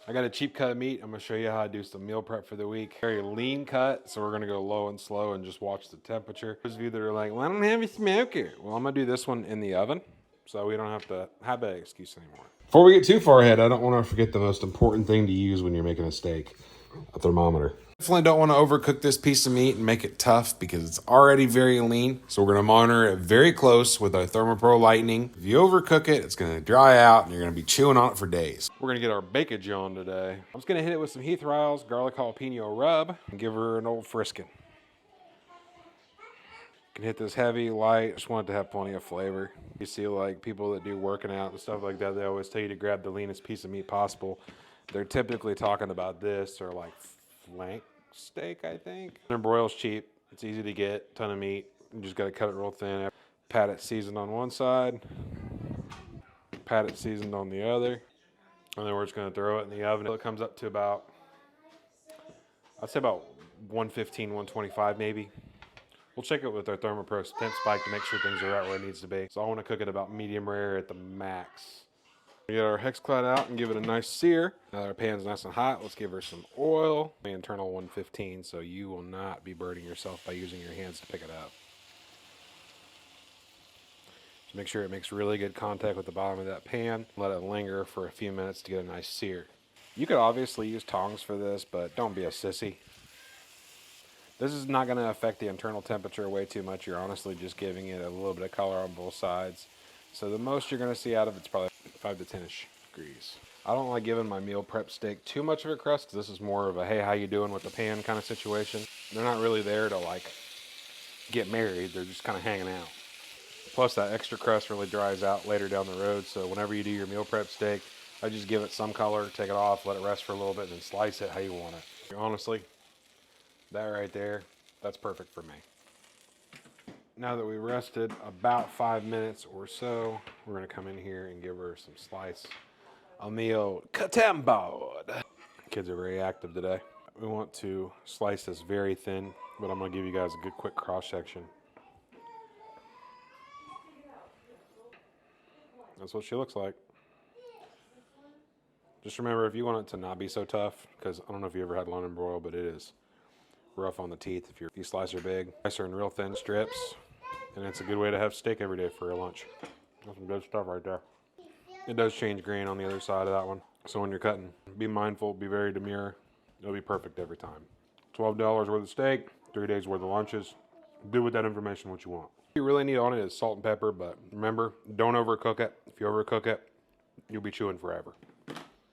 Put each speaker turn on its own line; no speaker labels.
I got a cheap cut of meat. I'm gonna show you how I do some meal prep for the week. Very lean cut, so we're gonna go low and slow and just watch the temperature. Those of you that are like, well, I don't have a smoker. Well, I'm gonna do this one in the oven, so we don't have to have that excuse anymore. Before we get too far ahead, I don't want to forget the most important thing to use when you're making a steak, a thermometer. Definitely don't want to overcook this piece of meat and make it tough because it's already very lean. So we're going to monitor it very close with our ThermoPro Lightning. If you overcook it, it's going to dry out and you're going to be chewing on it for days. We're going to get our bakage on today. I'm just going to hit it with some Heath Riles garlic jalapeno rub and give her an old friskin. Can hit this heavy, light. Just want it to have plenty of flavor. You see, like people that do working out and stuff like that, they always tell you to grab the leanest piece of meat possible. They're typically talking about this or like flank steak, I think. And broil's cheap. It's easy to get. Ton of meat. You just got to cut it real thin. Pat it seasoned on one side. Pat it seasoned on the other. And then we're just going to throw it in the oven. It comes up to about, I'd say about 115, 125 maybe. We'll check it with our ThermoPro temp spike to make sure things are right where it needs to be. So I want to cook it about medium rare at the max. We get our Hexclad out and give it a nice sear. Now that our pan's nice and hot, let's give her some oil. The internal 115, so you will not be burning yourself by using your hands to pick it up. Just make sure it makes really good contact with the bottom of that pan. Let it linger for a few minutes to get a nice sear. You could obviously use tongs for this, but don't be a sissy. This is not going to affect the internal temperature way too much. You're honestly just giving it a little bit of color on both sides. So the most you're going to see out of it's probably 5 to 10-ish degrees. I don't like giving my meal prep steak too much of a crust because this is more of a, hey, how you doing with the pan kind of situation. They're not really there to like get married. They're just kind of hanging out. Plus that extra crust really dries out later down the road. So whenever you do your meal prep steak, I just give it some color, take it off, let it rest for a little bit, and then slice it how you want it. Honestly, that right there, that's perfect for me. Now that we rested about 5 minutes or so, we're gonna come in here and give her some slice on the old cutting board. Kids are very active today. We want to slice this very thin, but I'm gonna give you guys a good quick cross section. That's what she looks like. Just remember, if you want it to not be so tough, because I don't know if you ever had London broil, but it is rough on the teeth if you slice her big. Slice her in real thin strips, and it's a good way to have steak every day for your lunch. That's some good stuff right there. It does change grain on the other side of that one. So when you're cutting, be mindful, be very demure. It'll be perfect every time. $12 worth of steak, 3 days worth of lunches. Do with that information what you want. What you really need on it is salt and pepper, but remember, don't overcook it. If you overcook it, you'll be chewing forever.